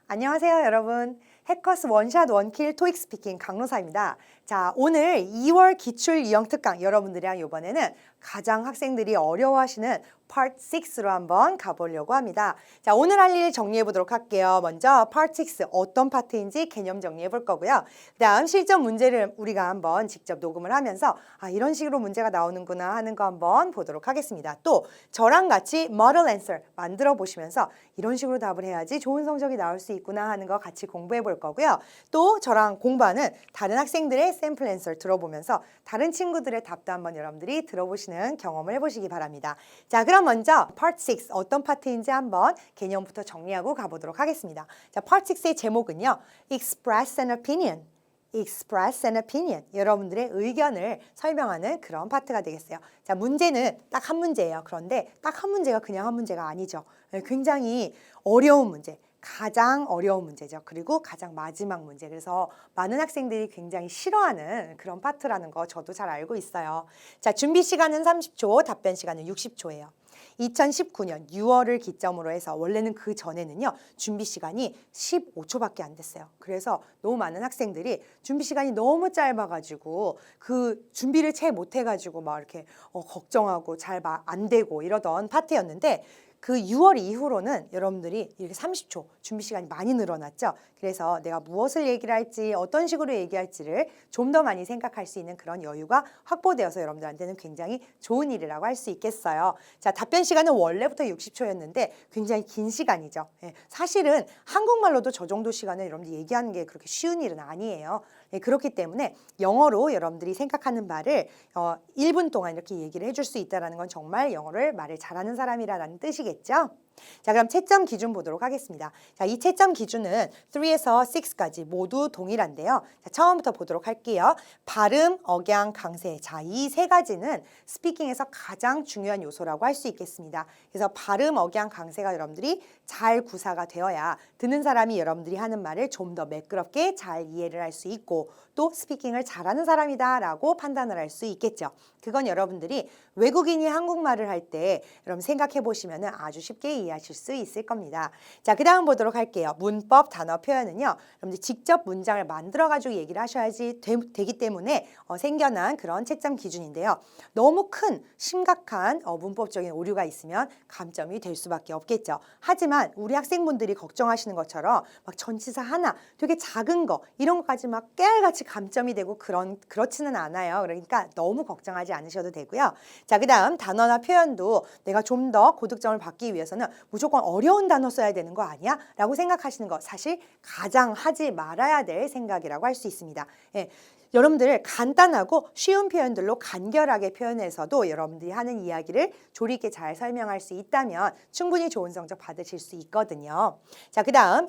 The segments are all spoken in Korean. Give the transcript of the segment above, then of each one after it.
안녕하세요, 여러분. 해커스 원샷 원킬 토익 스피킹 강로사입니다. 자, 오늘 2월 기출 유형 특강 여러분들이랑 이번에는 가장 학생들이 어려워하시는 Part 6로 한번 가보려고 합니다. 자, 오늘 할 일 정리해 보도록 할게요. 먼저 Part 6 어떤 파트인지 개념 정리해 볼 거고요. 그 다음 실전 문제를 우리가 한번 직접 녹음을 하면서 이런 식으로 문제가 나오는구나 하는 거 한번 보도록 하겠습니다. 또 저랑 같이 Model Answer 만들어 보시면서 이런 식으로 답을 해야지 좋은 성적이 나올 수 있구나 하는 거 같이 공부해 볼 거고요. 또 저랑 공부하는 다른 학생들의 샘플 앤서 들어보면서 다른 친구들의 답도 한번 여러분들이 들어보시는 경험을 해보시기 바랍니다. 자, 그럼 먼저 Part 6 어떤 파트인지 한번 개념부터 정리하고 가보도록 하겠습니다. 자, Part 6의 제목은요. Express an opinion. Express an opinion. 여러분들의 의견을 설명하는 그런 파트가 되겠어요. 자, 문제는 딱 한 문제예요. 그런데 딱 한 문제가 그냥 한 문제가 아니죠. 굉장히 어려운 문제. 가장 어려운 문제죠. 그리고 가장 마지막 문제. 그래서 많은 학생들이 굉장히 싫어하는 그런 파트라는 거 저도 잘 알고 있어요. 자, 준비 시간은 30초, 답변 시간은 60초예요. 2019년 6월을 기점으로 해서 원래는 그 전에는요. 준비 시간이 15초밖에 안 됐어요. 그래서 너무 많은 학생들이 준비 시간이 너무 짧아가지고 그 준비를 채 못해가지고 막 이렇게 걱정하고 잘 안 되고 이러던 파트였는데 그 6월 이후로는 여러분들이 이렇게 30초 준비 시간이 많이 늘어났죠. 그래서 내가 무엇을 얘기를 할지 어떤 식으로 얘기할지를 좀 더 많이 생각할 수 있는 그런 여유가 확보되어서 여러분들한테는 굉장히 좋은 일이라고 할 수 있겠어요. 자, 답변 시간은 원래부터 60초였는데 굉장히 긴 시간이죠. 사실은 한국말로도 저 정도 시간을 여러분들이 얘기하는 게 그렇게 쉬운 일은 아니에요. 그렇기 때문에 영어로 여러분들이 생각하는 말을 1분 동안 이렇게 얘기를 해줄 수 있다는 건 정말 영어를 말을 잘하는 사람이라는 뜻이겠죠. 자, 그럼 채점 기준 보도록 하겠습니다. 자, 이 채점 기준은 3에서 6까지 모두 동일한데요. 자, 처음부터 보도록 할게요. 발음, 억양, 강세. 자, 이 세 가지는 스피킹에서 가장 중요한 요소라고 할 수 있겠습니다. 그래서 발음, 억양, 강세가 여러분들이 잘 구사가 되어야 듣는 사람이 여러분들이 하는 말을 좀 더 매끄럽게 잘 이해를 할 수 있고 또 스피킹을 잘하는 사람이다라고 판단을 할 수 있겠죠. 그건 여러분들이 외국인이 한국말을 할 때 여러분 생각해 보시면 아주 쉽게 이해하실 수 있을 겁니다. 자, 그 다음 보도록 할게요. 문법, 단어, 표현은요. 여러분들 직접 문장을 만들어가지고 얘기를 하셔야지 되기 때문에 생겨난 그런 채점 기준인데요. 너무 큰 심각한 문법적인 오류가 있으면 감점이 될 수밖에 없겠죠. 하지만 우리 학생분들이 걱정하시는 것처럼 막 전치사 하나 되게 작은 거 이런 것까지 막 깨알같이 감점이 되고 그렇지는 않아요. 그러니까 너무 걱정하지 않으셔도 되고요. 자, 그 다음 단어나 표현도 내가 좀 더 고득점을 받기 위해서는 무조건 어려운 단어 써야 되는 거 아니야? 라고 생각하시는 거 사실 가장 하지 말아야 될 생각이라고 할 수 있습니다. 여러분들 간단하고 쉬운 표현들로 간결하게 표현해서도 여러분들이 하는 이야기를 조리 있게 잘 설명할 수 있다면 충분히 좋은 성적 받으실 수 있거든요. 자, 그 다음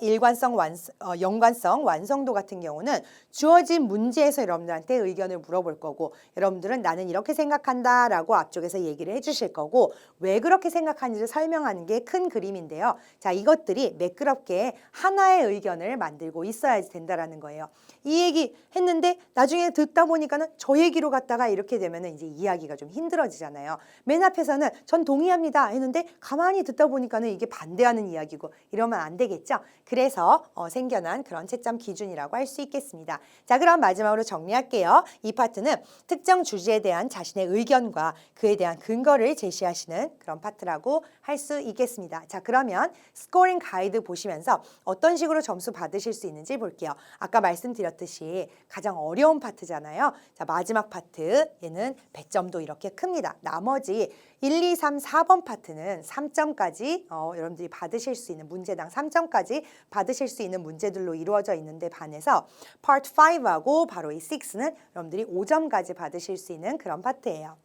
연관성, 완성도 같은 경우는 주어진 문제에서 여러분들한테 의견을 물어볼 거고 여러분들은 나는 이렇게 생각한다 라고 앞쪽에서 얘기를 해주실 거고 왜 그렇게 생각하는지를 설명하는 게 큰 그림인데요. 자, 이것들이 매끄럽게 하나의 의견을 만들고 있어야 된다라는 거예요. 이 얘기 했는데 나중에 듣다 보니까는 저 얘기로 갔다가 이렇게 되면 이제 이야기가 좀 힘들어지잖아요. 맨 앞에서는 전 동의합니다 했는데 가만히 듣다 보니까는 이게 반대하는 이야기고 이러면 안 되겠죠. 그래서 생겨난 그런 채점 기준이라고 할 수 있겠습니다. 자, 그럼 마지막으로 정리할게요. 이 파트는 특정 주제에 대한 자신의 의견과 그에 대한 근거를 제시하시는 그런 파트라고 할 수 있겠습니다. 자, 그러면 스코링 가이드 보시면서 어떤 식으로 점수 받으실 수 있는지 볼게요. 아까 말씀드렸듯이 가장 어려운 파트잖아요. 자, 마지막 파트 얘는 배점도 이렇게 큽니다. 나머지 1, 2, 3, 4번 파트는 3점까지 여러분들이 받으실 수 있는 문제당 3점까지 받으실 수 있는 문제들로 이루어져 있는데 반해서 Part 5하고 바로 이 6는 여러분들이 5점까지 받으실 수 있는 그런 파트예요.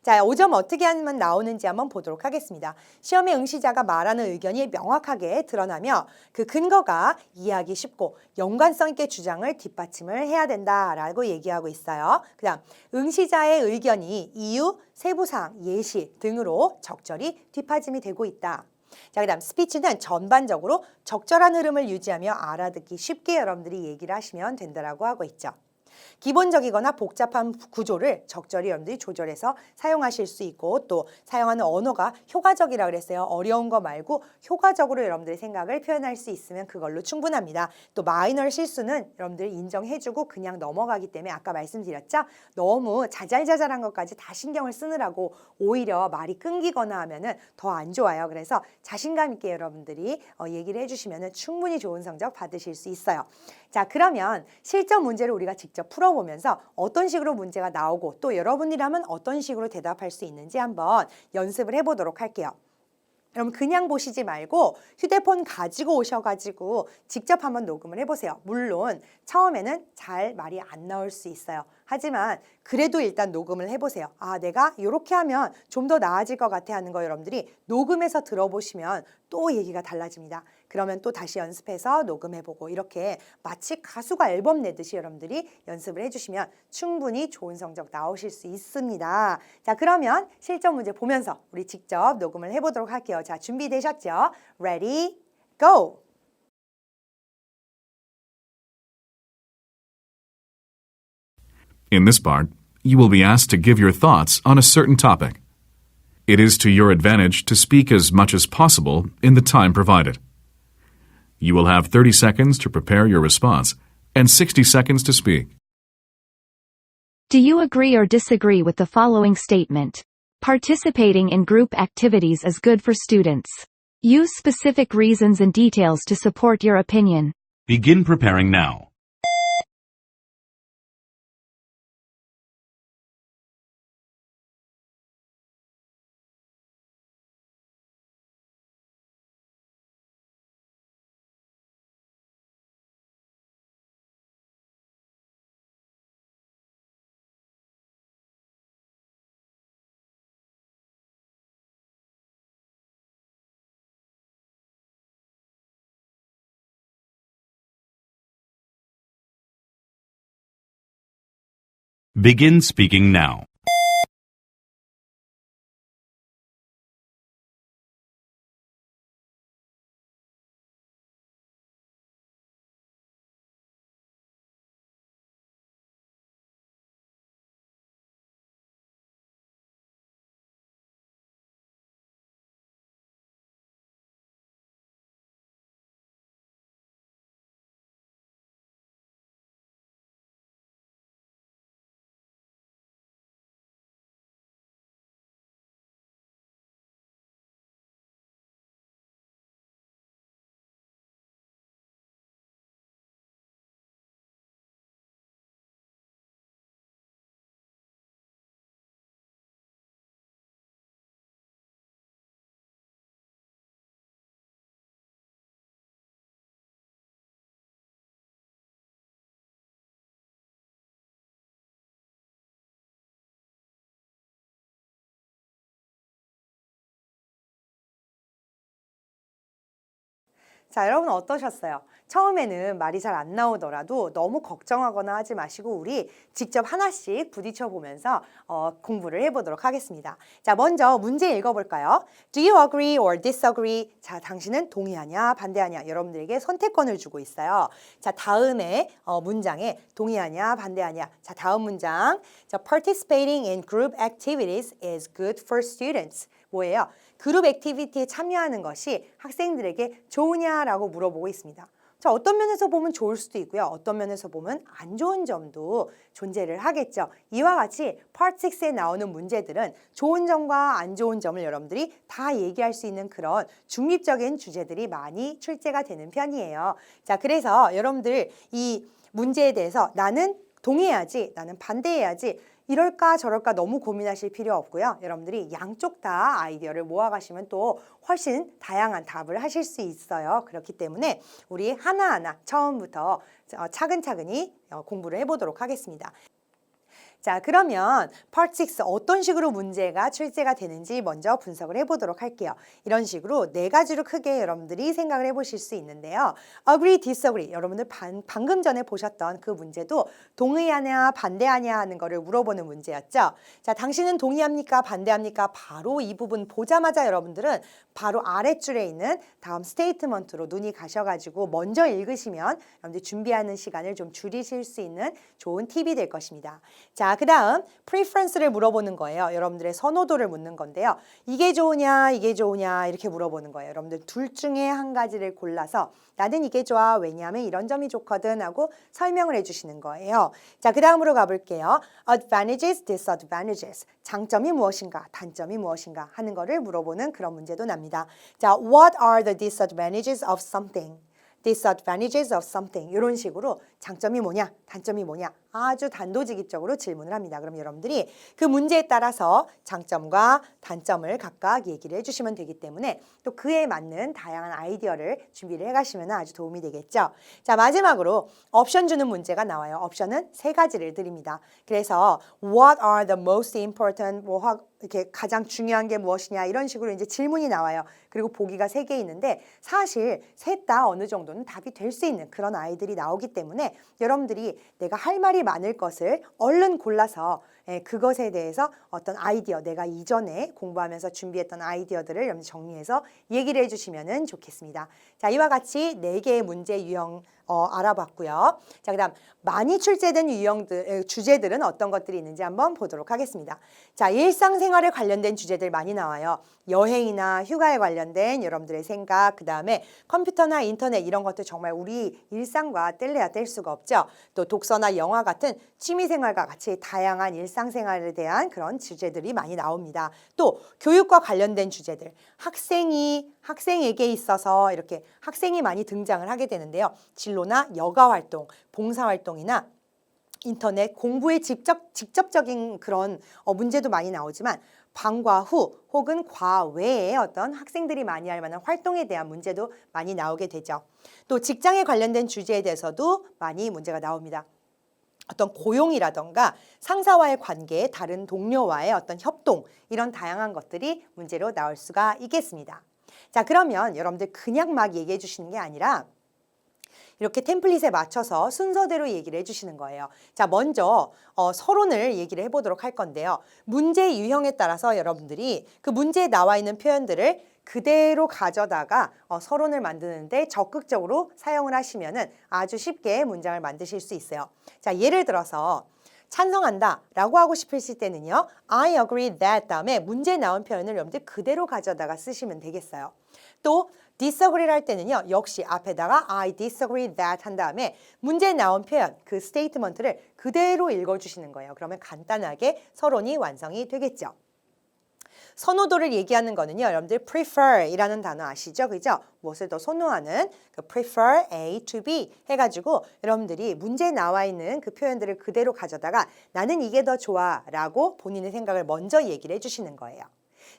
자, 5점 어떻게 하면 나오는지 한번 보도록 하겠습니다. 시험의 응시자가 말하는 의견이 명확하게 드러나며 그 근거가 이해하기 쉽고 연관성 있게 주장을 뒷받침을 해야 된다라고 얘기하고 있어요. 그 다음 응시자의 의견이 이유, 세부사항, 예시 등으로 적절히 뒷받침이 되고 있다. 자, 그 다음 스피치는 전반적으로 적절한 흐름을 유지하며 알아듣기 쉽게 여러분들이 얘기를 하시면 된다라고 하고 있죠. 기본적이거나 복잡한 구조를 적절히 여러분들이 조절해서 사용하실 수 있고 또 사용하는 언어가 효과적이라 그랬어요. 어려운 거 말고 효과적으로 여러분들의 생각을 표현할 수 있으면 그걸로 충분합니다. 또 마이너 실수는 여러분들 인정해주고 그냥 넘어가기 때문에 아까 말씀드렸죠? 너무 자잘자잘한 것까지 다 신경을 쓰느라고 오히려 말이 끊기거나 하면은 더 안 좋아요. 그래서 자신감 있게 여러분들이 얘기를 해주시면은 충분히 좋은 성적 받으실 수 있어요. 자, 그러면 실전 문제를 우리가 직접 풀어보면서 어떤 식으로 문제가 나오고 또 여러분이라면 어떤 식으로 대답할 수 있는지 한번 연습을 해보도록 할게요. 여러분 그냥 보시지 말고 휴대폰 가지고 오셔가지고 직접 한번 녹음을 해보세요. 물론 처음에는 잘 말이 안 나올 수 있어요. 하지만 그래도 일단 녹음을 해보세요. 아, 내가 이렇게 하면 좀 더 나아질 것 같아 하는 거 여러분들이 녹음해서 들어보시면 또 얘기가 달라집니다. 그러면 또 다시 연습해서 녹음해보고 이렇게 마치 가수가 앨범 내듯이 여러분들이 연습을 해주시면 충분히 좋은 성적 나오실 수 있습니다. 자, 그러면 실전 문제 보면서 우리 직접 녹음을 해보도록 할게요. 자, 준비되셨죠? Ready, go! In this part, you will be asked to give your thoughts on a certain topic. It is to your advantage to speak as much as possible in the time provided. You will have 30 seconds to prepare your response and 60 seconds to speak. Do you agree or disagree with the following statement? Participating in group activities is good for students. Use specific reasons and details to support your opinion. Begin preparing now. Begin speaking now. 자, 여러분 어떠셨어요? 처음에는 말이 잘 안 나오더라도 너무 걱정하거나 하지 마시고 우리 직접 하나씩 부딪혀 보면서 공부를 해보도록 하겠습니다. 자, 먼저 문제 읽어볼까요? Do you agree or disagree? 자, 당신은 동의하냐 반대하냐 여러분들에게 선택권을 주고 있어요. 자, 다음에 문장에 동의하냐 반대하냐. 자, 다음 문장. 자, participating in group activities is good for students. 뭐예요? 그룹 액티비티에 참여하는 것이 학생들에게 좋으냐라고 물어보고 있습니다. 자, 어떤 면에서 보면 좋을 수도 있고요. 어떤 면에서 보면 안 좋은 점도 존재를 하겠죠. 이와 같이 Part 6에 나오는 문제들은 좋은 점과 안 좋은 점을 여러분들이 다 얘기할 수 있는 그런 중립적인 주제들이 많이 출제가 되는 편이에요. 자, 그래서 여러분들 이 문제에 대해서 나는 동의해야지, 나는 반대해야지 이럴까 저럴까 너무 고민하실 필요 없고요. 여러분들이 양쪽 다 아이디어를 모아가시면 또 훨씬 다양한 답을 하실 수 있어요. 그렇기 때문에 우리 하나하나 처음부터 차근차근히 공부를 해보도록 하겠습니다. 자, 그러면 Part 6 어떤 식으로 문제가 출제가 되는지 먼저 분석을 해보도록 할게요. 이런 식으로 네 가지로 크게 여러분들이 생각을 해보실 수 있는데요. Agree, disagree. 여러분들 방금 전에 보셨던 그 문제도 동의하냐 반대하냐 하는 거를 물어보는 문제였죠. 자, 당신은 동의합니까 반대합니까? 바로 이 부분 보자마자 여러분들은 바로 아랫줄에 있는 다음 스테이트먼트로 눈이 가셔가지고 먼저 읽으시면 여러분들 준비하는 시간을 좀 줄이실 수 있는 좋은 팁이 될 것입니다. 자, 그 다음 preference를 물어보는 거예요. 여러분들의 선호도를 묻는 건데요. 이게 좋으냐 이게 좋으냐 이렇게 물어보는 거예요. 여러분들 둘 중에 한 가지를 골라서 나는 이게 좋아 왜냐하면 이런 점이 좋거든 하고 설명을 해주시는 거예요. 자, 그 다음으로 가볼게요. Advantages, disadvantages. 장점이 무엇인가 단점이 무엇인가 하는 거를 물어보는 그런 문제도 납니다. 자, what are the disadvantages of something? disadvantages of something 이런 식으로 장점이 뭐냐 단점이 뭐냐 아주 단도직입적으로 질문을 합니다. 그럼 여러분들이 그 문제에 따라서 장점과 단점을 각각 얘기를 해주시면 되기 때문에 또 그에 맞는 다양한 아이디어를 준비를 해가시면 아주 도움이 되겠죠. 자, 마지막으로 옵션 주는 문제가 나와요. 옵션은 세 가지를 드립니다. 그래서 what are the most important 이렇게 가장 중요한 게 무엇이냐 이런 식으로 이제 질문이 나와요. 그리고 보기가 3개 있는데 사실 셋 다 어느 정도는 답이 될 수 있는 그런 아이들이 나오기 때문에 여러분들이 내가 할 말이 많을 것을 얼른 골라서 그것에 대해서 어떤 아이디어 내가 이전에 공부하면서 준비했던 아이디어들을 여러분 정리해서 얘기를 해주시면 좋겠습니다. 자, 이와 같이 4개의 문제 유형 알아봤고요. 자, 그 다음 많이 출제된 주제들은 어떤 것들이 있는지 한번 보도록 하겠습니다. 자, 일상생활에 관련된 주제들 많이 나와요. 여행이나 휴가에 관련된 여러분들의 생각, 그 다음에 컴퓨터나 인터넷 이런 것들 정말 우리 일상과 뗄래야 뗄 수가 없죠. 또 독서나 영화 같은 취미생활과 같이 다양한 일상생활에 대한 그런 주제들이 많이 나옵니다. 또 교육과 관련된 주제들, 학생에게 있어서 이렇게 학생이 많이 등장을 하게 되는데요. 진로나 여가활동, 봉사활동이나 인터넷 공부에 직접적인 그런 문제도 많이 나오지만 방과 후 혹은 과외에 어떤 학생들이 많이 할 만한 활동에 대한 문제도 많이 나오게 되죠. 또 직장에 관련된 주제에 대해서도 많이 문제가 나옵니다. 어떤 고용이라던가 상사와의 관계, 다른 동료와의 어떤 협동 이런 다양한 것들이 문제로 나올 수가 있겠습니다. 자, 그러면 여러분들 그냥 막 얘기해 주시는 게 아니라 이렇게 템플릿에 맞춰서 순서대로 얘기를 해주시는 거예요. 자, 먼저 서론을 얘기를 해보도록 할 건데요. 문제 유형에 따라서 여러분들이 그 문제에 나와 있는 표현들을 그대로 가져다가 서론을 만드는데 적극적으로 사용을 하시면은 아주 쉽게 문장을 만드실 수 있어요. 자, 예를 들어서 찬성한다 라고 하고 싶으실 때는요. I agree that 다음에 문제에 나온 표현을 여러분들 그대로 가져다가 쓰시면 되겠어요. 또 disagree를 할 때는요. 역시 앞에다가 I disagree that 한 다음에 문제에 나온 표현, 그 스테이트먼트를 그대로 읽어주시는 거예요. 그러면 간단하게 서론이 완성이 되겠죠. 선호도를 얘기하는 거는요. 여러분들 prefer이라는 단어 아시죠? 그죠? 무엇을 더 선호하는 그 prefer A to B 해가지고 여러분들이 문제에 나와 있는 그 표현들을 그대로 가져다가 나는 이게 더 좋아 라고 본인의 생각을 먼저 얘기를 해주시는 거예요.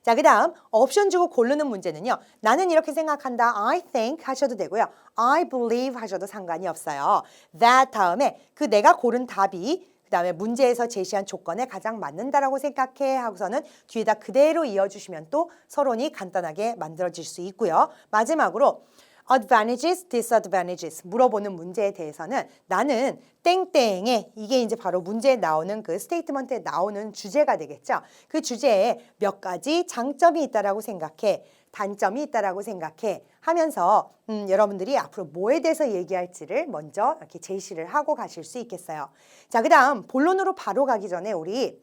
자, 그 다음 옵션 주고 고르는 문제는요. 나는 이렇게 생각한다. I think 하셔도 되고요. I believe 하셔도 상관이 없어요. that 다음에 그 내가 고른 답이 그 다음에 문제에서 제시한 조건에 가장 맞는다라고 생각해 하고서는 뒤에다 그대로 이어주시면 또 서론이 간단하게 만들어질 수 있고요. 마지막으로 advantages, disadvantages 물어보는 문제에 대해서는 나는 땡땡에 이게 이제 바로 문제에 나오는 그 스테이트먼트에 나오는 주제가 되겠죠. 그 주제에 몇 가지 장점이 있다라고 생각해, 단점이 있다라고 생각해 하면서 여러분들이 앞으로 뭐에 대해서 얘기할지를 먼저 이렇게 제시를 하고 가실 수 있겠어요. 자, 그 다음 본론으로 바로 가기 전에 우리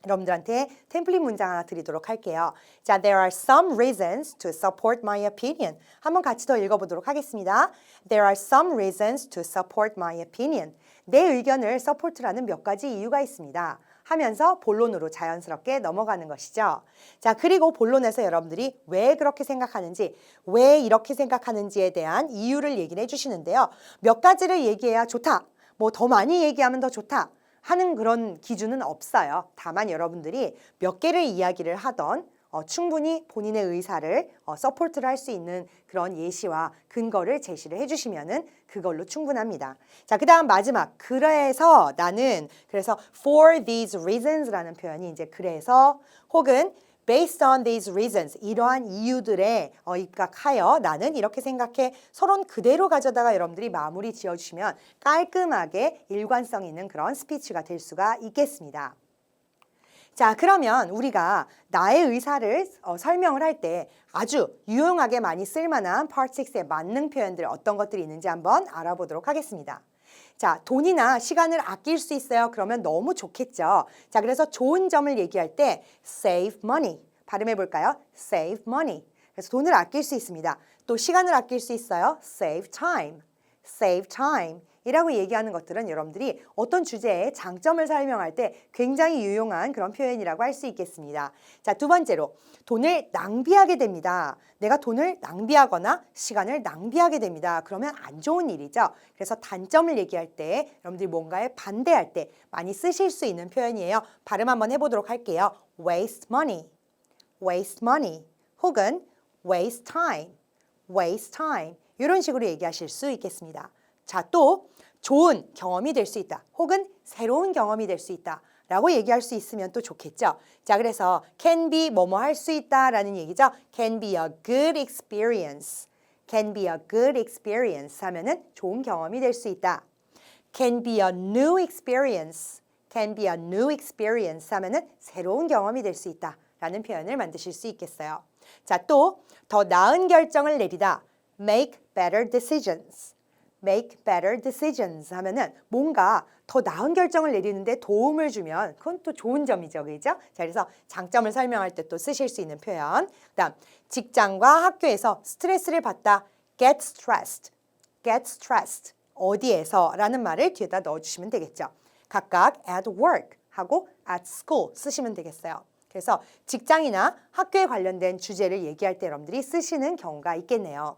여러분들한테 템플릿 문장 하나 드리도록 할게요. 자, there are some reasons to support my opinion. 한번 같이 더 읽어보도록 하겠습니다. There are some reasons to support my opinion. 내 의견을 support라는 몇 가지 이유가 있습니다. 하면서 본론으로 자연스럽게 넘어가는 것이죠. 자, 그리고 본론에서 여러분들이 왜 그렇게 생각하는지, 왜 이렇게 생각하는지에 대한 이유를 얘기를 해주시는데요. 몇 가지를 얘기해야 좋다. 뭐 더 많이 얘기하면 더 좋다. 하는 그런 기준은 없어요. 다만 여러분들이 몇 개를 이야기를 하던 충분히 본인의 의사를 서포트를 할 수 있는 그런 예시와 근거를 제시를 해주시면은 그걸로 충분합니다. 자, 그 다음 마지막 그래서 나는 그래서 for these reasons라는 표현이 이제 그래서 혹은 based on these reasons 이러한 이유들에 입각하여 나는 이렇게 생각해 서론 그대로 가져다가 여러분들이 마무리 지어주시면 깔끔하게 일관성 있는 그런 스피치가 될 수가 있겠습니다. 자, 그러면 우리가 나의 의사를 설명을 할 때 아주 유용하게 많이 쓸만한 Part 6의 만능 표현들 어떤 것들이 있는지 한번 알아보도록 하겠습니다. 자, 돈이나 시간을 아낄 수 있어요. 그러면 너무 좋겠죠. 자, 그래서 좋은 점을 얘기할 때 save money. 발음해 볼까요? save money. 그래서 돈을 아낄 수 있습니다. 또 시간을 아낄 수 있어요. save time. save time. 이라고 얘기하는 것들은 여러분들이 어떤 주제의 장점을 설명할 때 굉장히 유용한 그런 표현이라고 할 수 있겠습니다. 자, 두 번째로 돈을 낭비하게 됩니다. 내가 돈을 낭비하거나 시간을 낭비하게 됩니다. 그러면 안 좋은 일이죠. 그래서 단점을 얘기할 때 여러분들이 뭔가에 반대할 때 많이 쓰실 수 있는 표현이에요. 발음 한번 해보도록 할게요. waste money, waste money 혹은 waste time, waste time 이런 식으로 얘기하실 수 있겠습니다. 자, 또 좋은 경험이 될 수 있다. 혹은 새로운 경험이 될 수 있다. 라고 얘기할 수 있으면 또 좋겠죠. 자, 그래서 can be 뭐뭐 할 수 있다 라는 얘기죠. can be a good experience. can be a good experience 하면은 좋은 경험이 될 수 있다. can be a new experience. can be a new experience 하면은 새로운 경험이 될 수 있다. 라는 표현을 만드실 수 있겠어요. 자, 또 더 나은 결정을 내리다. make better decisions. make better decisions 하면은 뭔가 더 나은 결정을 내리는데 도움을 주면 그건 또 좋은 점이죠. 그죠? 자, 그래서 장점을 설명할 때 또 쓰실 수 있는 표현. 그다음 직장과 학교에서 스트레스를 받다. get stressed. get stressed. 어디에서 라는 말을 뒤에다 넣어주시면 되겠죠. 각각 at work 하고 at school 쓰시면 되겠어요. 그래서 직장이나 학교에 관련된 주제를 얘기할 때 여러분들이 쓰시는 경우가 있겠네요.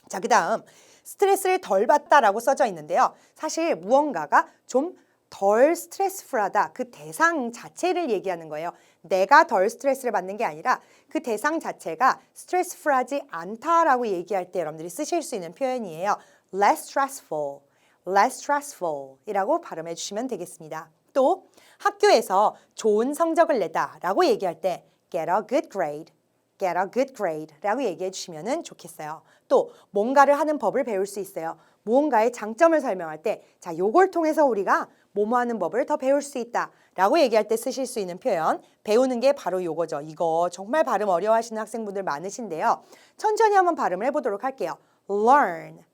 자, 그 다음 스트레스를 덜 받다라고 써져 있는데요. 사실 무언가가 좀 덜 스트레스풀하다. 그 대상 자체를 얘기하는 거예요. 내가 덜 스트레스를 받는 게 아니라 그 대상 자체가 스트레스풀하지 않다라고 얘기할 때 여러분들이 쓰실 수 있는 표현이에요. less stressful, less stressful 이라고 발음해 주시면 되겠습니다. 또 학교에서 좋은 성적을 내다라고 얘기할 때 get a good grade. get a good grade 라고 얘기해 주시면 좋겠어요. 또 뭔가를 하는 법을 배울 수 있어요. 무언가의 장점을 설명할 때 자, 요걸 통해서 우리가 뭐뭐 하는 법을 더 배울 수 있다 라고 얘기할 때 쓰실 수 있는 표현 배우는 게 바로 요거죠. 이거 정말 발음 어려워하시는 학생분들 많으신데요. 천천히 한번 발음을 해보도록 할게요. learn,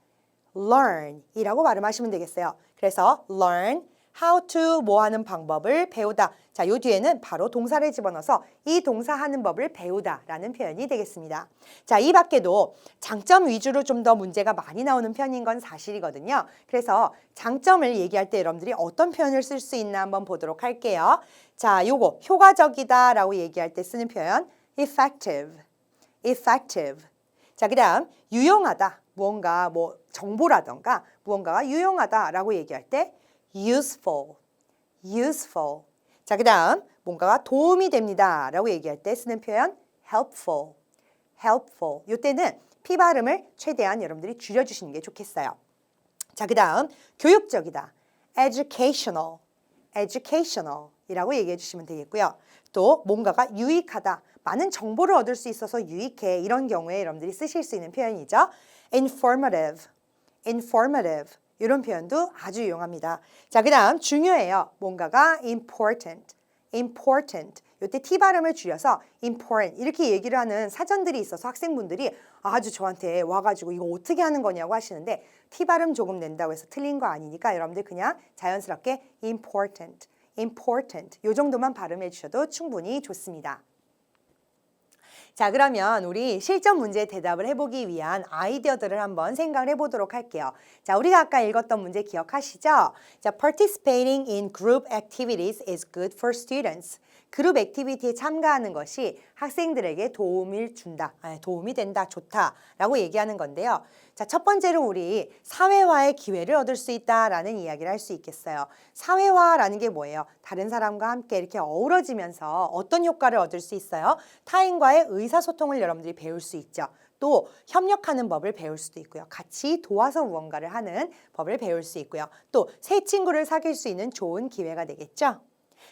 learn 이라고 발음하시면 되겠어요. 그래서 learn how to 뭐 하는 방법을 배우다. 자, 요 뒤에는 바로 동사를 집어넣어서 이 동사 하는 법을 배우다 라는 표현이 되겠습니다. 자, 이 밖에도 장점 위주로 좀 더 문제가 많이 나오는 편인 건 사실이거든요. 그래서 장점을 얘기할 때 여러분들이 어떤 표현을 쓸 수 있나 한번 보도록 할게요. 자, 요거 효과적이다 라고 얘기할 때 쓰는 표현 effective, effective. 자, 그 다음 유용하다. 무언가 뭐 정보라던가 무언가가 유용하다라고 얘기할 때 useful, useful. 자, 그 다음 뭔가가 도움이 됩니다 라고 얘기할 때 쓰는 표현 helpful, helpful. 이때는 P 발음을 최대한 여러분들이 줄여주시는 게 좋겠어요. 자, 그 다음 교육적이다 educational, educational 이라고 얘기해 주시면 되겠고요. 또 뭔가가 유익하다 많은 정보를 얻을 수 있어서 유익해 이런 경우에 여러분들이 쓰실 수 있는 표현이죠. informative, informative 이런 표현도 아주 유용합니다. 자, 그 다음 중요해요. 뭔가가 important, important. 이때 T 발음을 줄여서 important 이렇게 얘기를 하는 사전들이 있어서 학생분들이 아주 저한테 와가지고 이거 어떻게 하는 거냐고 하시는데 T 발음 조금 낸다고 해서 틀린 거 아니니까 여러분들 그냥 자연스럽게 important, important 이 정도만 발음해 주셔도 충분히 좋습니다. 자, 그러면 우리 실전 문제에 대답을 해보기 위한 아이디어들을 한번 생각을 해보도록 할게요. 자, 우리가 아까 읽었던 문제 기억하시죠? 자, participating in group activities is good for students. 그룹 액티비티에 참가하는 것이 학생들에게 도움이 된다, 좋다라고 얘기하는 건데요. 자, 첫 번째로 우리 사회화의 기회를 얻을 수 있다라는 이야기를 할 수 있겠어요. 사회화라는 게 뭐예요? 다른 사람과 함께 이렇게 어우러지면서 어떤 효과를 얻을 수 있어요? 타인과의 의사소통을 여러분들이 배울 수 있죠. 또 협력하는 법을 배울 수도 있고요. 같이 도와서 무언가를 하는 법을 배울 수 있고요. 또 새 친구를 사귈 수 있는 좋은 기회가 되겠죠.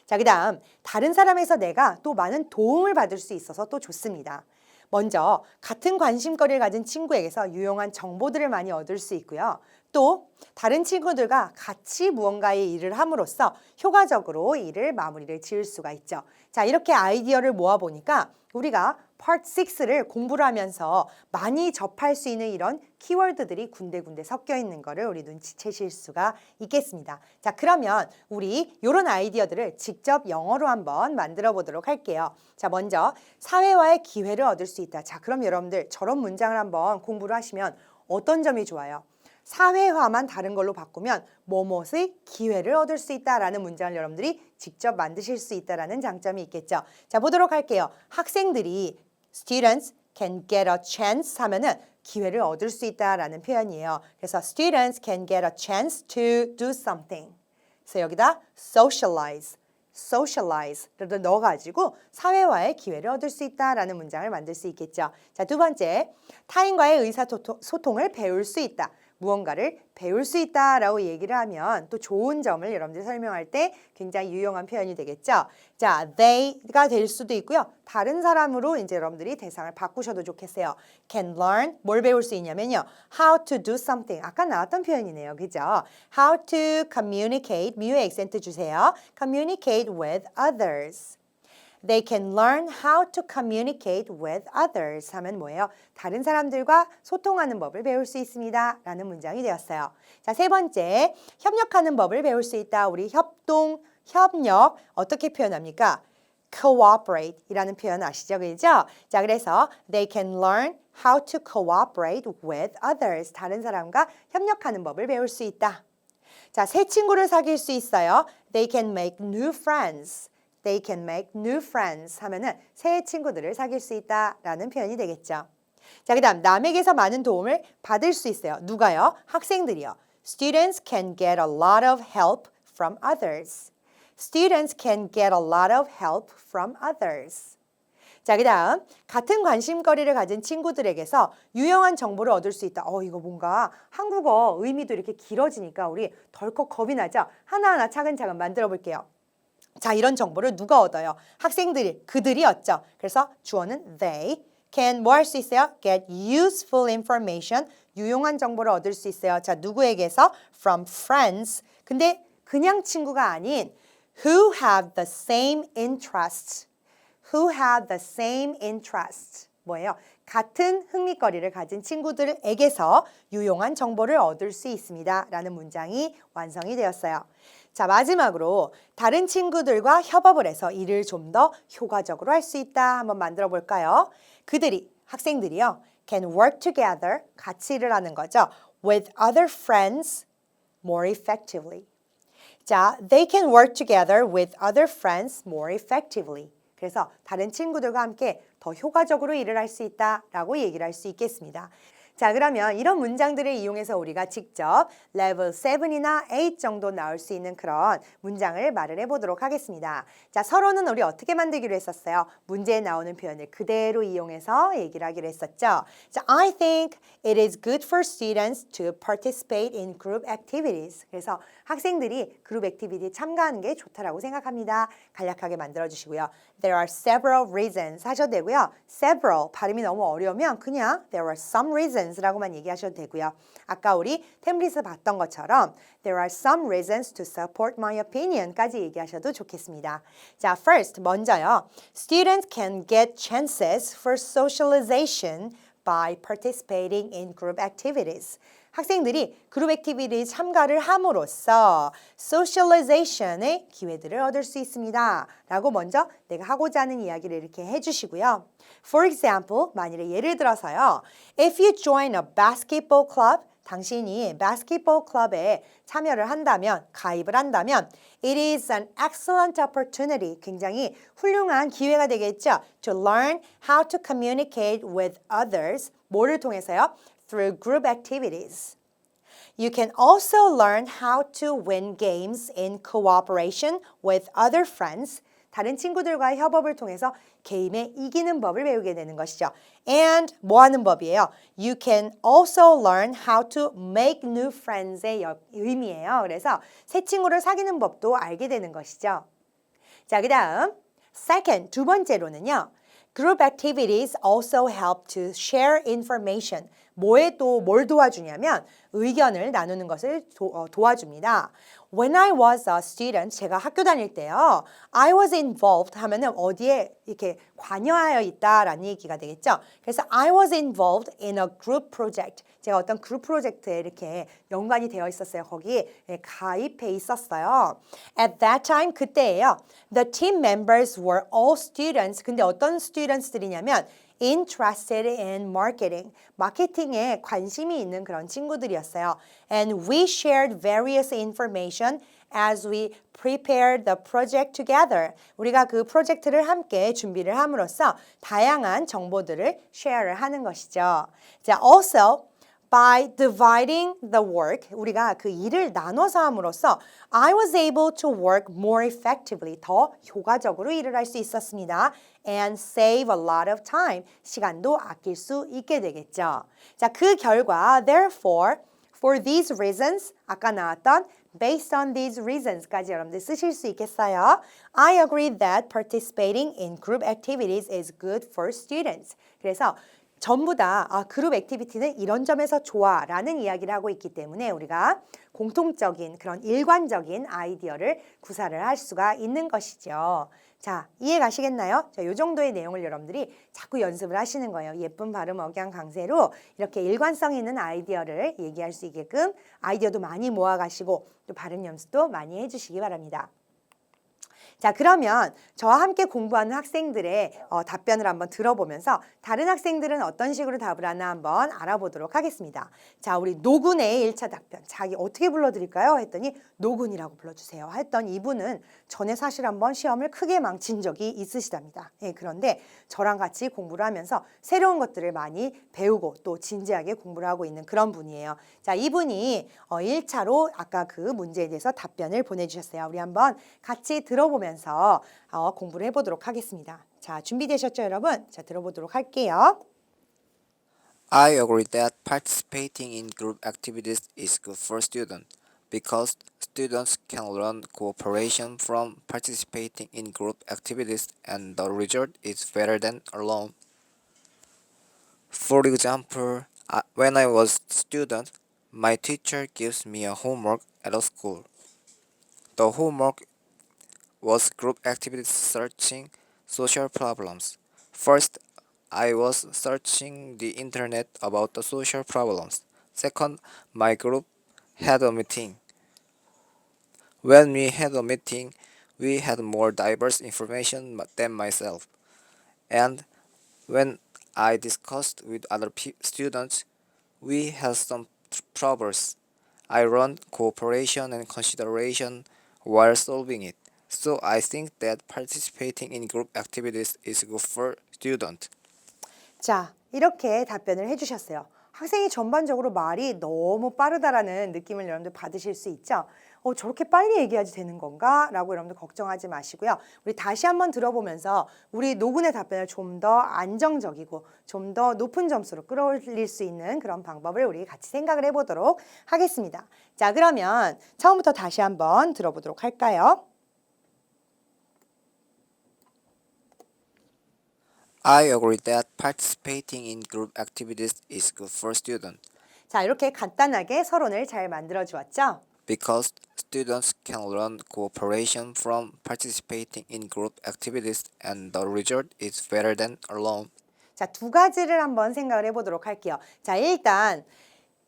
자, 그 다음 다른 사람에서 내가 또 많은 도움을 받을 수 있어서 또 좋습니다. 먼저 같은 관심거리를 가진 친구에게서 유용한 정보들을 많이 얻을 수 있고요. 또 다른 친구들과 같이 무언가의 일을 함으로써 효과적으로 일을 마무리를 지을 수가 있죠. 자, 이렇게 아이디어를 모아보니까 우리가 Part 6를 공부를 하면서 많이 접할 수 있는 이런 키워드들이 군데군데 섞여 있는 거를 우리 눈치채실 수가 있겠습니다. 자, 그러면 우리 이런 아이디어들을 직접 영어로 한번 만들어 보도록 할게요. 자, 먼저 사회화의 기회를 얻을 수 있다. 자, 그럼 여러분들 저런 문장을 한번 공부를 하시면 어떤 점이 좋아요? 사회화만 다른 걸로 바꾸면 뭐뭇의 기회를 얻을 수 있다라는 문장을 여러분들이 직접 만드실 수 있다라는 장점이 있겠죠. 자, 보도록 할게요. 학생들이 students can get a chance 하면은 기회를 얻을 수 있다라는 표현이에요. 그래서 students can get a chance to do something. 그래서 여기다 socialize를 넣어가지고 사회화의 기회를 얻을 수 있다라는 문장을 만들 수 있겠죠. 자, 두 번째, 타인과의 의사소통을 배울 수 있다. 무언가를 배울 수 있다라고 얘기를 하면 또 좋은 점을 여러분들 설명할 때 굉장히 유용한 표현이 되겠죠. 자, they가 될 수도 있고요. 다른 사람으로 이제 여러분들이 대상을 바꾸셔도 좋겠어요. can learn, 뭘 배울 수 있냐면요. how to do something. 아까 나왔던 표현이네요. 그죠? how to communicate, 미유의 액센트 주세요. communicate with others. They can learn how to communicate with others 하면 뭐예요? 다른 사람들과 소통하는 법을 배울 수 있습니다. 라는 문장이 되었어요. 자, 세 번째, 협력하는 법을 배울 수 있다. 우리 협력 어떻게 표현합니까? cooperate 이라는 표현 아시죠? 그죠? 자, 그래서 they can learn how to cooperate with others. 다른 사람과 협력하는 법을 배울 수 있다. 자, 새 친구를 사귈 수 있어요. They can make new friends. They can make new friends 하면은 새 친구들을 사귈 수 있다라는 표현이 되겠죠. 자, 그다음 남에게서 많은 도움을 받을 수 있어요. 누가요? 학생들이요. Students can get a lot of help from others. Students can get a lot of help from others. 자, 그다음 같은 관심거리를 가진 친구들에게서 유용한 정보를 얻을 수 있다. 이거 뭔가 한국어 의미도 이렇게 길어지니까 우리 덜컥 겁이 나죠? 하나하나 차근차근 만들어 볼게요. 자, 이런 정보를 누가 얻어요? 학생들이, 그들이 얻죠. 그래서 주어는 they can 뭐 할 수 있어요? get useful information, 유용한 정보를 얻을 수 있어요. 자, 누구에게서? from friends. 근데 그냥 친구가 아닌 who have the same interests. who have the same interests. 뭐예요? 같은 흥미거리를 가진 친구들에게서 유용한 정보를 얻을 수 있습니다. 라는 문장이 완성이 되었어요. 자, 마지막으로 다른 친구들과 협업을 해서 일을 좀 더 효과적으로 할 수 있다. 한번 만들어 볼까요? 그들이, 학생들이요. can work together, 같이 일을 하는 거죠. with other friends more effectively. 자, they can work together with other friends more effectively. 그래서 다른 친구들과 함께 더 효과적으로 일을 할 수 있다라고 얘기를 할 수 있겠습니다. 자, 그러면 이런 문장들을 이용해서 우리가 직접 레벨 7이나 8 정도 나올 수 있는 그런 문장을 말을 해보도록 하겠습니다. 자, 서론은 우리 어떻게 만들기로 했었어요? 문제에 나오는 표현을 그대로 이용해서 얘기를 하기로 했었죠. 자, I think it is good for students to participate in group activities. 그래서 학생들이 그룹 액티비티에 참가하는 게 좋다라고 생각합니다. 간략하게 만들어주시고요. There are several reasons 하셔도 되고요. several 발음이 너무 어려우면 그냥 there are some reasons 라고만 얘기하셔도 되고요. 아까 우리 템플릿을 봤던 것처럼 there are some reasons to support my opinion 까지 얘기하셔도 좋겠습니다. 자, first 먼저요. Students can get chances for socialization by participating in group activities. 학생들이 그룹 액티비티에 참가를 함으로써 socialization의 기회들을 얻을 수 있습니다. 라고 먼저 내가 하고자 하는 이야기를 이렇게 해주시고요. For example, 만일에 예를 들어서요. If you join a basketball club, 당신이 basketball club에 참여를 한다면, 가입을 한다면 it is an excellent opportunity. 굉장히 훌륭한 기회가 되겠죠. To learn how to communicate with others. 뭐를 통해서요? Through group activities. You can also learn how to win games in cooperation with other friends. 다른 친구들과의 협업을 통해서 게임에 이기는 법을 배우게 되는 것이죠. And 뭐 하는 법이에요? You can also learn how to make new friends의 의미예요. 그래서 새 친구를 사귀는 법도 알게 되는 것이죠. 자, 그 다음 second, 두 번째로는요. Group activities also help to share information. 뭘 도와주냐면 의견을 나누는 것을 도와줍니다. When I was a student, 제가 학교 다닐 때요. I was involved 하면은 어디에 이렇게 관여하여 있다라는 얘기가 되겠죠. 그래서 I was involved in a group project. 제가 어떤 그룹 프로젝트에 이렇게 연관이 되어 있었어요. 거기에 가입해 있었어요. At that time, 그때예요. The team members were all students. 근데 어떤 students들이냐면 interested in marketing. 마케팅에 관심이 있는 그런 친구들이었어요. And we shared various information as we prepared the project together. 우리가 그 프로젝트를 함께 준비를 함으로써 다양한 정보들을 share를 하는 것이죠. 자, also by dividing the work, 우리가 그 일을 나눠서 함으로써 I was able to work more effectively, 더 효과적으로 일을 할 수 있었습니다. And save a lot of time, 시간도 아낄 수 있게 되겠죠. 자, 그 결과, therefore, for these reasons, 아까 나왔던 based on these reasons까지 여러분들 쓰실 수 있겠어요. I agree that participating in group activities is good for students. 그래서 전부 다 그룹 액티비티는 이런 점에서 좋아 라는 이야기를 하고 있기 때문에 우리가 공통적인 그런 일관적인 아이디어를 구사를 할 수가 있는 것이죠. 자, 이해 가시겠나요? 자, 이 정도의 내용을 여러분들이 자꾸 연습을 하시는 거예요. 예쁜 발음 억양 강세로 이렇게 일관성 있는 아이디어를 얘기할 수 있게끔 아이디어도 많이 모아가시고 또 발음 연습도 많이 해주시기 바랍니다. 자, 그러면 저와 함께 공부하는 학생들의 답변을 한번 들어보면서 다른 학생들은 어떤 식으로 답을 하나 한번 알아보도록 하겠습니다. 자, 우리 노군의 1차 답변. 자기 어떻게 불러드릴까요? 했더니 노군이라고 불러주세요. 했던 이분은 전에 사실 한번 시험을 크게 망친 적이 있으시답니다. 예, 그런데 저랑 같이 공부를 하면서 새로운 것들을 많이 배우고 또 진지하게 공부를 하고 있는 그런 분이에요. 자, 이분이 1차로 아까 그 문제에 대해서 답변을 보내주셨어요. 우리 한번 같이 들어보면서 공부를 해보도록 하겠습니다. 자, 준비되셨죠, 여러분? 자, 들어보도록 할게요. I agree that participating in group activities is good for students because students can learn cooperation from participating in group activities and the result is better than alone. For example, when I was a student, my teacher gives me a homework at a school. The homework was group activities searching social problems. First, I was searching the internet about the social problems. Second, my group had a meeting. When we had a meeting, we had more diverse information than myself. And when I discussed with other students, we had some troubles. I learned cooperation and consideration while solving it. So I think that participating in group activities is good for students. 자, 이렇게 답변을 해주셨어요. 학생이 전반적으로 말이 너무 빠르다라는 느낌을 여러분들 받으실 수 있죠. 저렇게 빨리 얘기해야지 되는 건가? 라고 여러분들 걱정하지 마시고요. 우리 다시 한번 들어보면서 우리 노군의 답변을 좀 더 안정적이고 좀 더 높은 점수로 끌어올릴 수 있는 그런 방법을 우리 같이 생각을 해보도록 하겠습니다. 자, 그러면 처음부터 다시 한번 들어보도록 할까요? I agree that participating in group activities is good for students 자, 이렇게 간단하게 서론을 잘 만들어 주었죠? because students can learn cooperation from participating in group activities and the result is better than alone. 자, 두 가지를 한번 생각을 해보도록 할게요. 자, 일단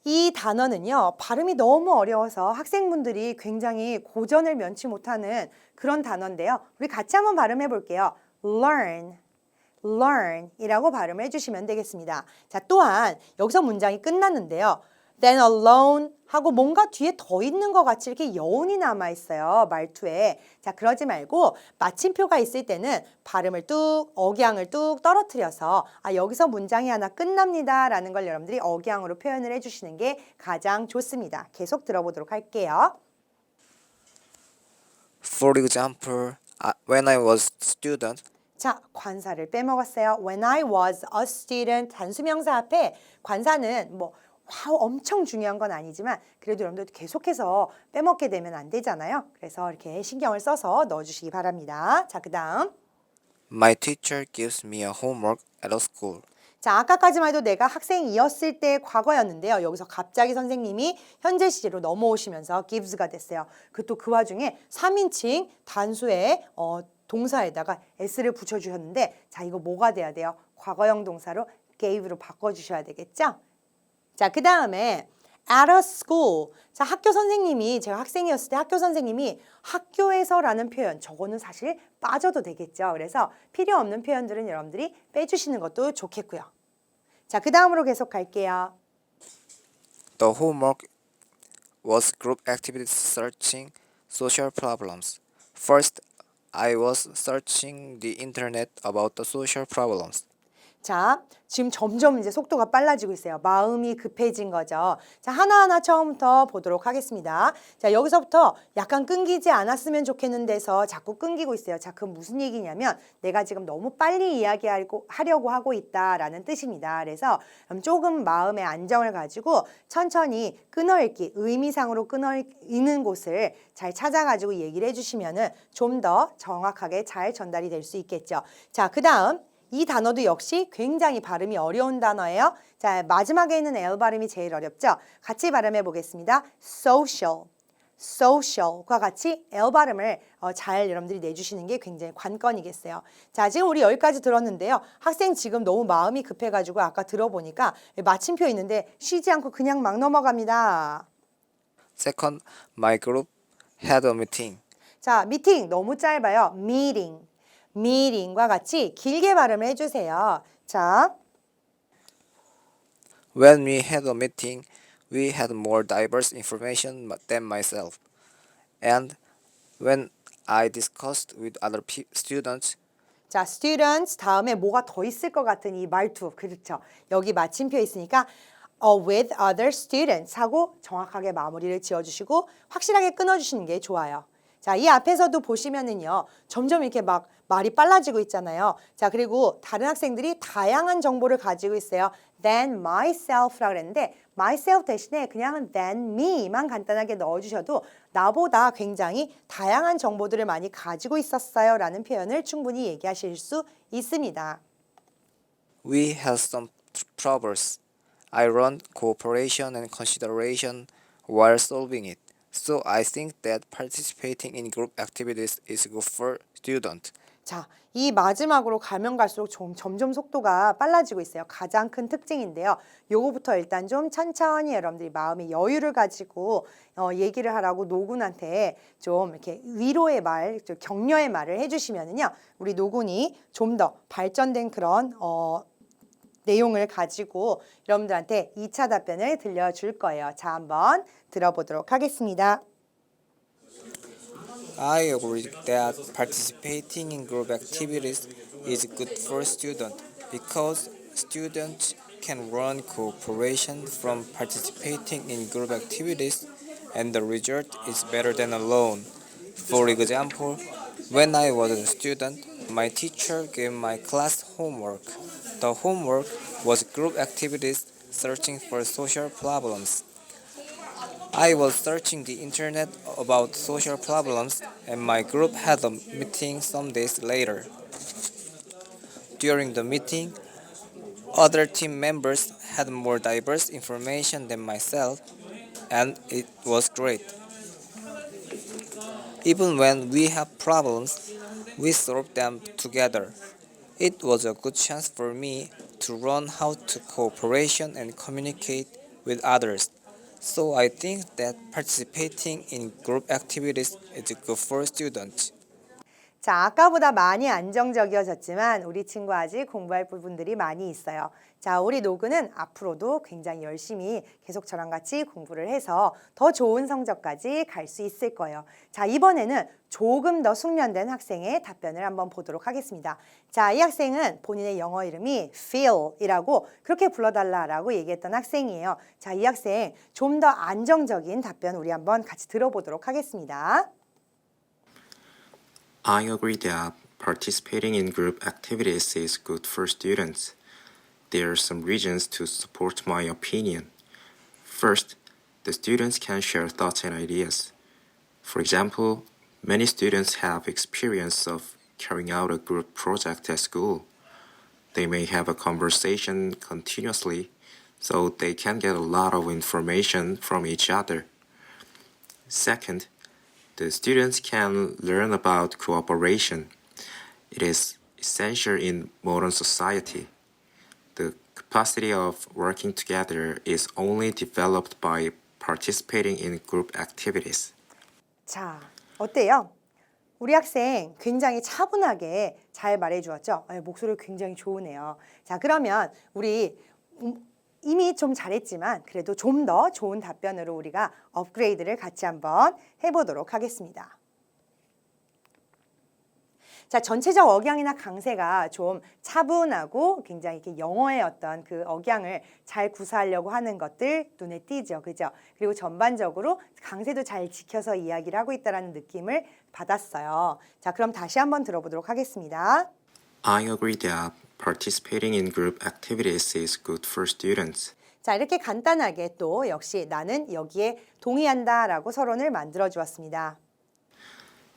이 단어는요, 발음이 너무 어려워서 학생분들이 굉장히 고전을 면치 못하는 그런 단어인데요. 우리 같이 한번 발음해 볼게요. learn, learn 이라고 발음을 해주시면 되겠습니다. 자, 또한 여기서 문장이 끝났는데요. then alone 하고 뭔가 뒤에 더 있는 것 같이 이렇게 여운이 남아있어요. 말투에. 자, 그러지 말고 마침표가 있을 때는 발음을 뚝, 억양을 뚝 떨어뜨려서 여기서 문장이 하나 끝납니다. 라는 걸 여러분들이 억양으로 표현을 해주시는 게 가장 좋습니다. 계속 들어보도록 할게요. For example, when I was student, 자, 관사를 빼먹었어요. When I was a student 단수명사 앞에 관사는 뭐 와우, 엄청 중요한 건 아니지만 그래도 여러분들 계속해서 빼먹게 되면 안 되잖아요. 그래서 이렇게 신경을 써서 넣어주시기 바랍니다. 자, 그 다음. my teacher gives me a homework at a school. 자, 아까까지만 해도 내가 학생이었을 때 과거였는데요. 여기서 갑자기 선생님이 현재 시제로 넘어오시면서 gives가 됐어요. 그 와중에 3인칭 단수의 동사에다가 s를 붙여주셨는데 자, 이거 뭐가 돼야 돼요? 과거형 동사로 gave로 바꿔주셔야 되겠죠? 자, 그 다음에 at a school. 자, 학교 선생님이 제가 학생이었을 때 학교 선생님이 학교에서라는 표현 저거는 사실 빠져도 되겠죠. 그래서 필요 없는 표현들은 여러분들이 빼주시는 것도 좋겠고요. 자, 그 다음으로 계속 갈게요. The homework was group activities searching social problems. First, I was searching the internet about the social problems. 자, 지금 점점 이제 속도가 빨라지고 있어요. 마음이 급해진 거죠. 자, 하나하나 처음부터 보도록 하겠습니다. 자, 여기서부터 약간 끊기지 않았으면 좋겠는데서 자꾸 끊기고 있어요. 자, 그건 무슨 얘기냐면 내가 지금 너무 빨리 이야기하려고 하고 있다라는 뜻입니다. 그래서 조금 마음의 안정을 가지고 천천히 끊어읽기, 의미상으로 끊어읽는 곳을 잘 찾아가지고 얘기를 해주시면은 좀 더 정확하게 잘 전달이 될 수 있겠죠. 자, 그 다음. 이 단어도 역시 굉장히 발음이 어려운 단어예요. 자, 마지막에 있는 L 발음이 제일 어렵죠. 같이 발음해 보겠습니다. social, social과 같이 L 발음을 잘 여러분들이 내주시는 게 굉장히 관건이겠어요. 자, 지금 우리 여기까지 들었는데요. 학생 지금 너무 마음이 급해가지고 아까 들어보니까 마침표 있는데 쉬지 않고 그냥 막 넘어갑니다. Second, my group had a meeting. 자, 미팅 너무 짧아요. meeting. meeting과 같이 길게 발음을 해주세요. 자, When we had a meeting, we had more diverse information than myself. And when I discussed with other students, 자, students 다음에 뭐가 더 있을 것 같은 이 말투. 그렇죠. 여기 마침표 있으니까 with other students 하고 정확하게 마무리를 지어주시고 확실하게 끊어주시는 게 좋아요. 자, 이 앞에서도 보시면은요, 점점 이렇게 막 말이 빨라지고 있잖아요. 자, 그리고 다른 학생들이 다양한 정보를 가지고 있어요. than myself라고 그랬는데 myself 대신에 그냥 than me만 간단하게 넣어주셔도 나보다 굉장히 다양한 정보들을 많이 가지고 있었어요 라는 표현을 충분히 얘기하실 수 있습니다. we had some troubles. I learned cooperation and consideration while solving it. So I think that participating in group activities is good for students. 자, 이 마지막으로 가면 갈수록 점점 속도가 빨라지고 있어요. 가장 큰 특징인데요. 요거부터 일단 좀 천천히 여러분들이 마음의 여유를 가지고 얘기를 하라고 노군한테 좀 이렇게 위로의 말, 격려의 말을 해주시면은요. 우리 노군이 좀 더 발전된 그런 내용을 가지고 여러분들한테 2차 답변을 들려줄 거예요. 자, 한번 들어보도록 하겠습니다. I agree that participating in group activities is good for students because students can learn cooperation from participating in group activities and the result is better than alone. For example, when I was a student, my teacher gave my class homework. The homework was group activities searching for social problems. I was searching the internet about social problems and my group had a meeting some days later. During the meeting, other team members had more diverse information than myself and it was great. Even when we have problems, we solve them together. It was a good chance for me to learn how to cooperation and communicate with others. So I think that participating in group activities is good for students. 자, 아까보다 많이 안정적이어졌지만 우리 친구 아직 공부할 부분들이 많이 있어요. 자, 우리 노그는 앞으로도 굉장히 열심히 계속 저랑 같이 공부를 해서 더 좋은 성적까지 갈 수 있을 거예요. 자, 이번에는 조금 더 숙련된 학생의 답변을 한번 보도록 하겠습니다. 자, 이 학생은 본인의 영어 이름이 Phil이라고 그렇게 불러달라라고 얘기했던 학생이에요. 자, 이 학생 좀 더 안정적인 답변 우리 한번 같이 들어보도록 하겠습니다. I agree that participating in group activities is good for students. There are some reasons to support my opinion. First, the students can share thoughts and ideas. For example, many students have experience of carrying out a group project at school. They may have a conversation continuously, so they can get a lot of information from each other. Second, the students can learn about cooperation. It is essential in modern society. The capacity of working together is only developed by participating in group activities. 자, 어때요? 우리 학생 굉장히 차분하게 잘 말해주었죠? 목소리 굉장히 좋으네요. 자, 그러면 우리 이미 좀 잘했지만 그래도 좀 더 좋은 답변으로 우리가 업그레이드를 같이 한번 해보도록 하겠습니다. 자, 전체적 억양이나 강세가 좀 차분하고 굉장히 이렇게 영어의 어떤 그 억양을 잘 구사하려고 하는 것들 눈에 띄죠. 그죠? 그리고 전반적으로 강세도 잘 지켜서 이야기를 하고 있다는 느낌을 받았어요. 자, 그럼 다시 한번 들어보도록 하겠습니다. I agree that participating in group activities is good for students. 자, 이렇게 간단하게 또 역시 나는 여기에 동의한다라고 서론을 만들어 주었습니다.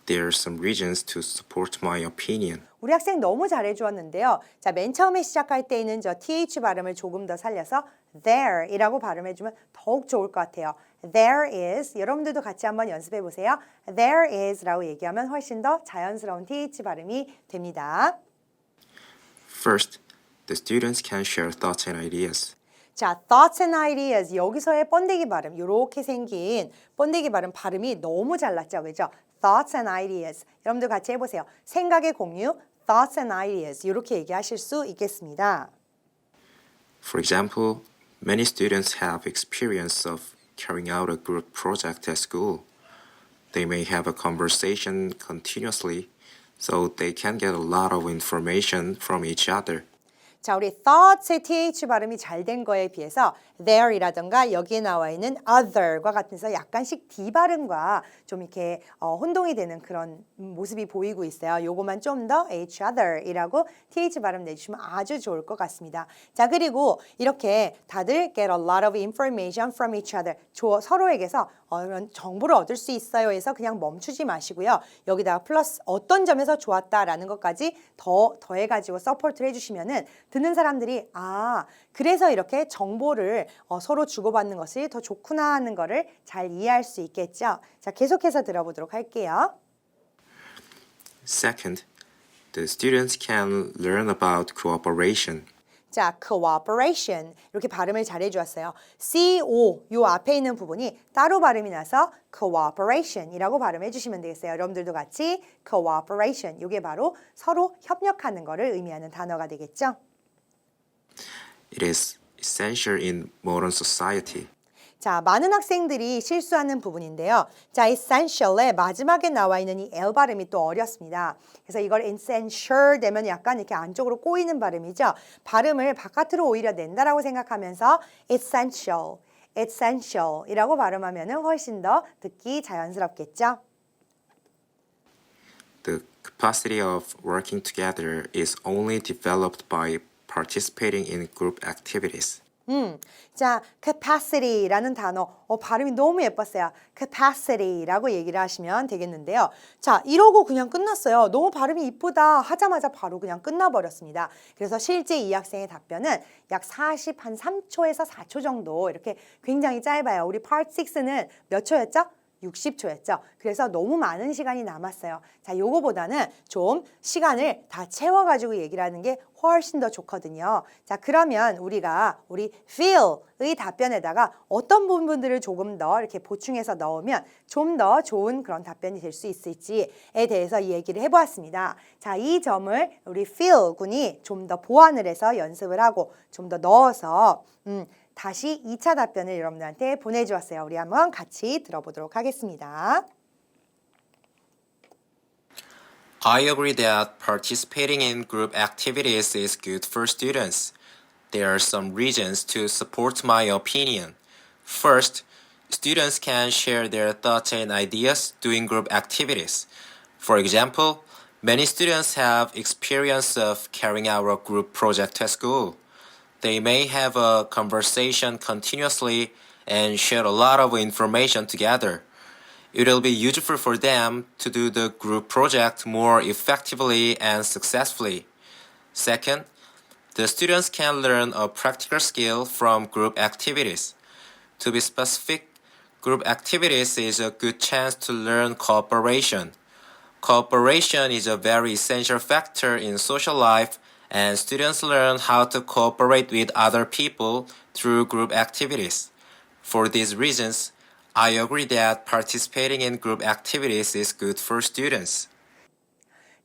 There are some reasons to support my opinion. 우리 학생 너무 잘해 주었는데요. 자, 맨 처음에 시작할 때에는 저 th 발음을 조금 더 살려서 there이라고 발음해 주면 더욱 좋을 것 같아요. There is. 여러분들도 같이 한번 연습해 보세요. There is라고 얘기하면 훨씬 더 자연스러운 th 발음이 됩니다. First, the students can share thoughts and ideas. 자, thoughts and ideas 여기서의 번데기 발음 이렇게 생긴 번데기 발음이 너무 잘났죠, 그죠? Thoughts and ideas 여러분들 같이 해보세요. 생각의 공유, thoughts and ideas 이렇게 얘기하실 수 있겠습니다. For example, many students have experience of carrying out a group project at school. They may have a conversation continuously, so they can get a lot of information from each other. 자, 우리 thoughts의 th 발음이 잘 된 거에 비해서 there이라던가 여기에 나와 있는 other과 같은서 약간씩 d 발음과 좀 이렇게 혼동이 되는 그런 모습이 보이고 있어요. 요거만 좀 더 each other이라고 th 발음 내주시면 아주 좋을 것 같습니다. 자, 그리고 이렇게 다들 get a lot of information from each other. 서로에게서 이런 정보를 얻을 수 있어요 해서 그냥 멈추지 마시고요. 여기다가 플러스 어떤 점에서 좋았다라는 것까지 더해가지고 서포트를 해주시면은 듣는 사람들이 그래서 이렇게 정보를 서로 주고받는 것이 더 좋구나 하는 거를 잘 이해할 수 있겠죠. 자, 계속해서 들어보도록 할게요. Second, the students can learn about cooperation. 자, cooperation 이렇게 발음을 잘 해주었어요. co 요 앞에 있는 부분이 따로 발음이 나서 cooperation이라고 발음해 주시면 되겠어요. 여러분들도 같이 cooperation 이게 바로 서로 협력하는 것을 의미하는 단어가 되겠죠. It is essential in modern society. 자, 많은 학생들이 실수하는 부분인데요. 자, essential의 마지막에 나와 있는 이 L 발음이 또 어렵습니다. 그래서 이걸 essential 되면 약간 이렇게 안쪽으로 꼬이는 발음이죠. 발음을 바깥으로 오히려 낸다라고 생각하면서 essential, essential이라고 발음하면은 훨씬 더 듣기 자연스럽겠죠. The capacity of working together is only developed by participating in group activities. 자, capacity라는 단어, 발음이 너무 예뻤어요. capacity라고 얘기를 하시면 되겠는데요. 자, 이러고 그냥 끝났어요. 너무 발음이 이쁘다 하자마자 바로 그냥 끝나버렸습니다. 그래서 실제 이 학생의 답변은 약 3초에서 4초 정도 이렇게 굉장히 짧아요. 우리 Part 6는 몇 초였죠? 60초였죠. 그래서 너무 많은 시간이 남았어요. 자, 요거보다는 좀 시간을 다 채워가지고 얘기를 하는 게 훨씬 더 좋거든요. 자, 그러면 우리 feel의 답변에다가 어떤 부분들을 조금 더 이렇게 보충해서 넣으면 좀 더 좋은 그런 답변이 될 수 있을지에 대해서 얘기를 해보았습니다. 자, 이 점을 우리 feel 군이 좀 더 보완을 해서 연습을 하고 좀 더 넣어서 다시 2차 답변을 여러분들한테 보내주었어요. 우리 한번 같이 들어보도록 하겠습니다. I agree that participating in group activities is good for students. There are some reasons to support my opinion. First, students can share their thoughts and ideas doing group activities. For example, many students have experience of carrying out a group project at school. They may have a conversation continuously and share a lot of information together. It will be useful for them to do the group project more effectively and successfully. Second, the students can learn a practical skill from group activities. To be specific, group activities is a good chance to learn cooperation. Cooperation is a very essential factor in social life, and students learn how to cooperate with other people through group activities. For these reasons, I agree that participating in group activities is good for students.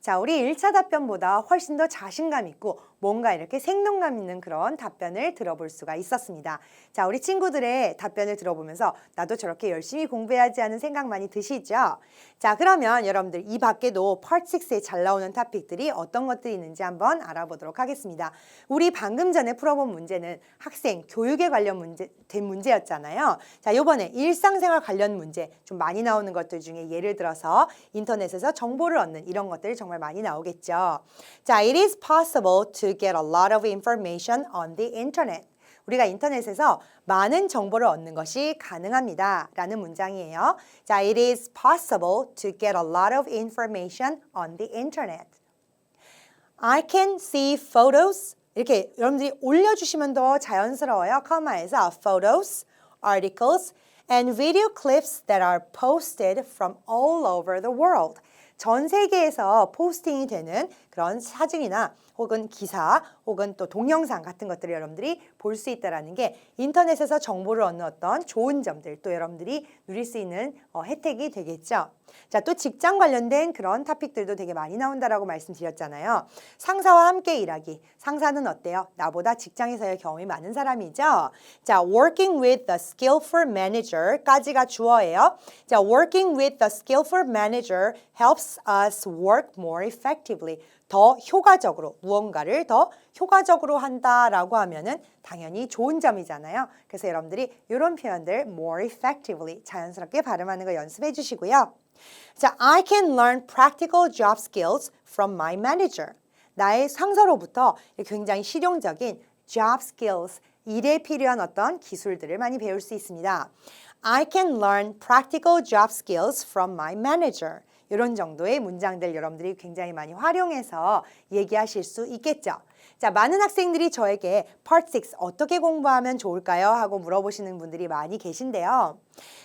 자, 우리 1차 답변보다 훨씬 더 자신감 있고 뭔가 이렇게 생동감 있는 그런 답변을 들어볼 수가 있었습니다. 자, 우리 친구들의 답변을 들어보면서 나도 저렇게 열심히 공부해야지 하는 생각 많이 드시죠? 자, 그러면 여러분들 이 밖에도 Part 6에 잘 나오는 토픽들이 어떤 것들이 있는지 한번 알아보도록 하겠습니다. 우리 방금 전에 풀어본 문제는 학생 교육에 된 문제였잖아요. 자, 요번에 일상생활 관련 문제 좀 많이 나오는 것들 중에 예를 들어서 인터넷에서 정보를 얻는 이런 것들이 정말 많이 나오겠죠. 자, it is possible to get a lot of information on the internet. 우리가 인터넷에서 많은 정보를 얻는 것이 가능합니다. 라는 문장이에요. 자, it is possible to get a lot of information on the internet. I can see photos. 이렇게 여러분들이 올려주시면 더 자연스러워요. 커마에서 photos, articles, and video clips that are posted from all over the world. 전 세계에서 포스팅이 되는 그런 사진이나 혹은 기사 혹은 또 동영상 같은 것들을 여러분들이 볼 수 있다는 게 인터넷에서 정보를 얻는 어떤 좋은 점들 또 여러분들이 누릴 수 있는 혜택이 되겠죠. 자, 또 직장 관련된 그런 토픽들도 되게 많이 나온다라고 말씀드렸잖아요. 상사와 함께 일하기. 상사는 어때요? 나보다 직장에서의 경험이 많은 사람이죠. 자, working with the skillful manager까지가 주어예요. 자, working with the skillful manager helps us work more effectively. 더 효과적으로 무언가를 더 효과적으로 한다라고 하면은 당연히 좋은 점이잖아요. 그래서 여러분들이 이런 표현들 more effectively 자연스럽게 발음하는 거 연습해 주시고요. 자, I can learn practical job skills from my manager. 나의 상사로부터 굉장히 실용적인 job skills, 일에 필요한 어떤 기술들을 많이 배울 수 있습니다. I can learn practical job skills from my manager. 이런 정도의 문장들 여러분들이 굉장히 많이 활용해서 얘기하실 수 있겠죠. 자, 많은 학생들이 저에게 Part 6 어떻게 공부하면 좋을까요? 하고 물어보시는 분들이 많이 계신데요.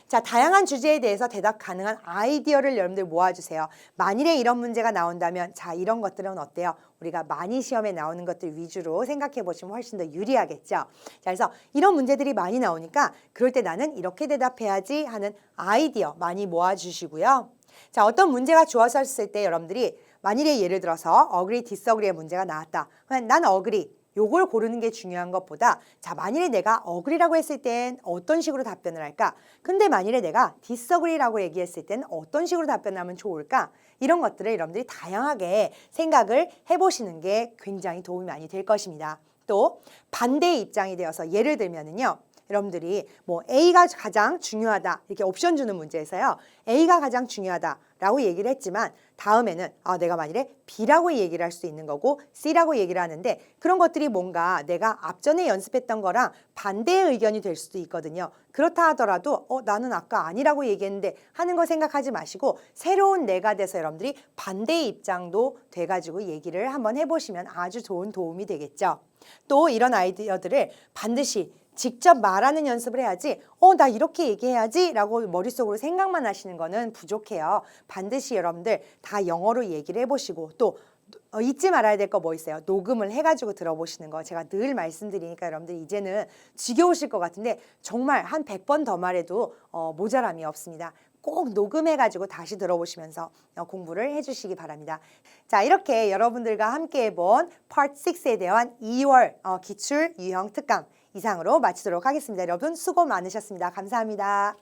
자, 다양한 주제에 대해서 대답 가능한 아이디어를 여러분들 모아주세요. 만일에 이런 문제가 나온다면 자, 이런 것들은 어때요? 우리가 많이 시험에 나오는 것들 위주로 생각해 보시면 훨씬 더 유리하겠죠. 자, 그래서 이런 문제들이 많이 나오니까 그럴 때 나는 이렇게 대답해야지 하는 아이디어 많이 모아주시고요. 자, 어떤 문제가 주어졌을 때 여러분들이 만일에 예를 들어서 agree, disagree의 문제가 나왔다. 그냥 난 agree. 요걸 고르는 게 중요한 것보다 자, 만일에 내가 agree라고 했을 땐 어떤 식으로 답변을 할까? 근데 만일에 내가 disagree라고 얘기했을 땐 어떤 식으로 답변하면 좋을까? 이런 것들을 여러분들이 다양하게 생각을 해보시는 게 굉장히 도움이 많이 될 것입니다. 또 반대의 입장이 되어서 예를 들면은요. 여러분들이 뭐 A가 가장 중요하다 이렇게 옵션 주는 문제에서요. A가 가장 중요하다라고 얘기를 했지만 다음에는 내가 만일에 B라고 얘기를 할 수 있는 거고 C라고 얘기를 하는데 그런 것들이 뭔가 내가 앞전에 연습했던 거랑 반대의 의견이 될 수도 있거든요. 그렇다 하더라도 나는 아까 아니라고 얘기했는데 하는 거 생각하지 마시고 새로운 내가 돼서 여러분들이 반대의 입장도 돼가지고 얘기를 한번 해보시면 아주 좋은 도움이 되겠죠. 또 이런 아이디어들을 반드시 직접 말하는 연습을 해야지 나 이렇게 얘기해야지 라고 머릿속으로 생각만 하시는 거는 부족해요. 반드시 여러분들 다 영어로 얘기를 해보시고 또 잊지 말아야 될 거 뭐 있어요? 녹음을 해가지고 들어보시는 거. 제가 늘 말씀드리니까 여러분들 이제는 지겨우실 것 같은데 정말 한 100번 더 말해도 모자람이 없습니다. 꼭 녹음해가지고 다시 들어보시면서 공부를 해주시기 바랍니다. 자, 이렇게 여러분들과 함께 해본 Part 6에 대한 2월 기출 유형 특강 이상으로 마치도록 하겠습니다. 여러분 수고 많으셨습니다. 감사합니다.